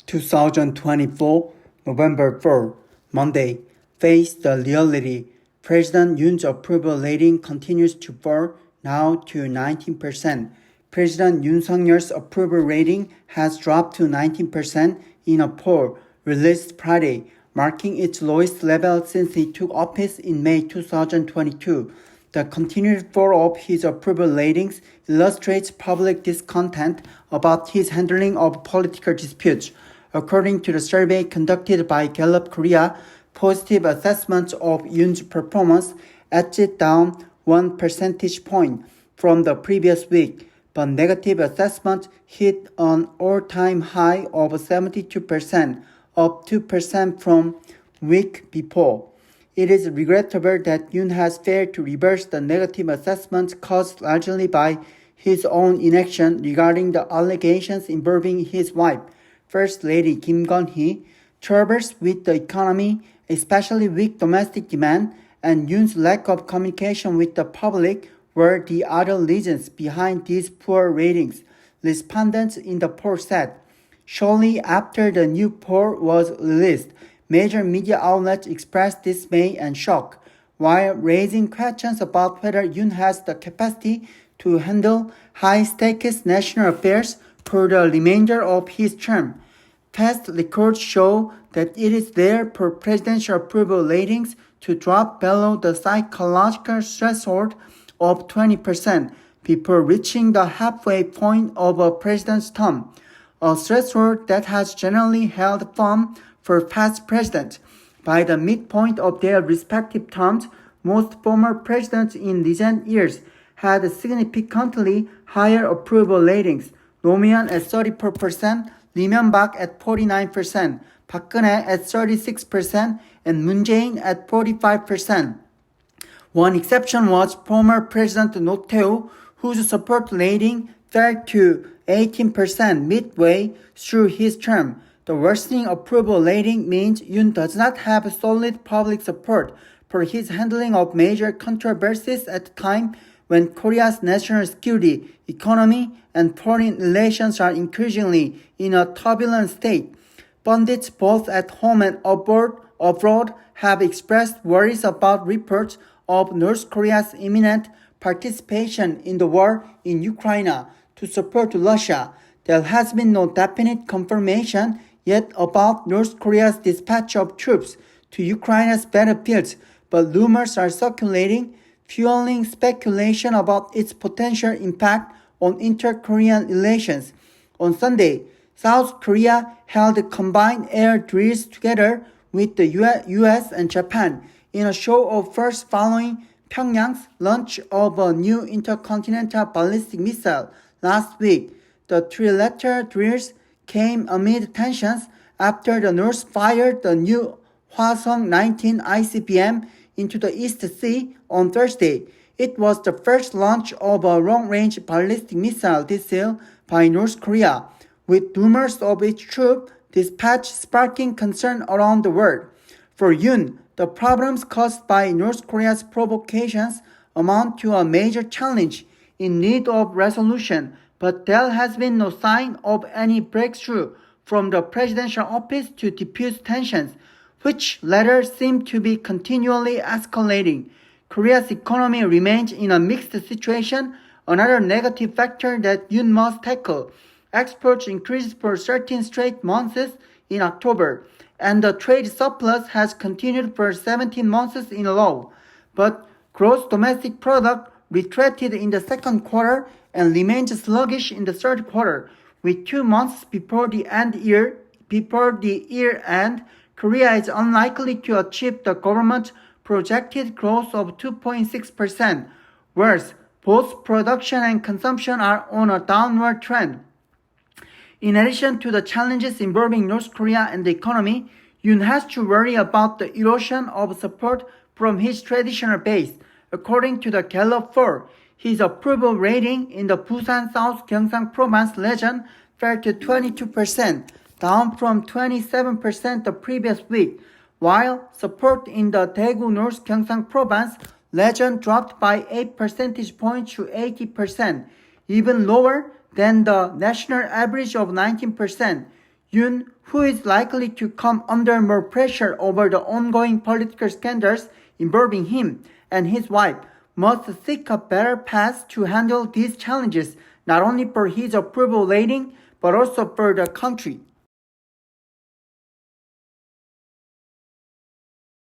2024, November 4, Monday. Face the reality. President Yoon's approval rating continues to fall, now to 19%. President Yoon Suk-yeol's approval rating has dropped to 19% in a poll released Friday, marking its lowest level since he took office in May 2022. The continued fall of his approval ratings illustrates public discontent about his handling of political disputes. According to the survey conducted by Gallup Korea, positive assessments of Yoon's performance edged down 1 percentage point from the previous week, but negative assessments hit an all-time high of 72%, up 2% from week before. It is regrettable that Yoon has failed to reverse the negative assessments caused largely by his own inaction regarding the allegations involving his wife, First Lady Kim Gun-hee. Troubles with the economy, especially weak domestic demand, and Yoon's lack of communication with the public were the other reasons behind these poor ratings, respondents in the poll said. Shortly after the new poll was released, major media outlets expressed dismay and shock, while raising questions about whether Yoon has the capacity to handle high-stakes national affairs for the remainder of his term. Past records show that it is rare for presidential approval ratings to drop below the psychological threshold of 20% before reaching the halfway point of a president's term, a threshold that has generally held firm for past presidents. By the midpoint of their respective terms, most former presidents in recent years had significantly higher approval ratings. 노무현 at 34%, Lee Myung-bak at 49%, 박근혜 at 36%, and Moon Jae-in at 45%. One exception was former President Roh Tae-woo, whose support rating fell to 18% midway through his term. The worsening approval rating means Yoon does not have solid public support for his handling of major controversies at a time when Korea's national security, economy, and foreign relations are increasingly in a turbulent state. Pundits both at home and abroad have expressed worries about reports of North Korea's imminent participation in the war in Ukraine to support Russia. There has been no definite confirmation yet about North Korea's dispatch of troops to Ukraine's battlefields, but rumors are circulating, fueling speculation about its potential impact on inter-Korean relations. On Sunday, South Korea held combined air drills together with the US and Japan in a show of force following Pyongyang's launch of a new intercontinental ballistic missile last week. The trilateral drills came amid tensions after the North fired the new Hwasong-19 ICBM into the East Sea on Thursday. It was the first launch of a long-range ballistic missile this year by North Korea, with rumors of its troop dispatch sparking concern around the world. For Yoon, the problems caused by North Korea's provocations amount to a major challenge in need of resolution, but there has been no sign of any breakthrough from the presidential office to diffuse tensions, which latter seem to be continually escalating. Korea's economy remains in a mixed situation, another negative factor that Yoon must tackle. Exports increased for 13 straight months in October, and the trade surplus has continued for 17 months in a row. But gross domestic product retreated in the second quarter and remained sluggish in the third quarter. With 2 months before the year end, Korea is unlikely to achieve the government's projected growth of 2.6%. Worse, both production and consumption are on a downward trend. In addition to the challenges involving North Korea and the economy, Yoon has to worry about the erosion of support from his traditional base. According to the Gallup poll, his approval rating in the Busan South Gyeongsang Province region fell to 22%, down from 27% the previous week, while support in the Daegu North Gyeongsang Province region dropped by 8 percentage points to 80%, even lower than the national average of 19%. Yoon, who is likely to come under more pressure over the ongoing political scandals involving him and his wife, must seek a better path to handle these challenges, not only for his approval rating, but also for the country.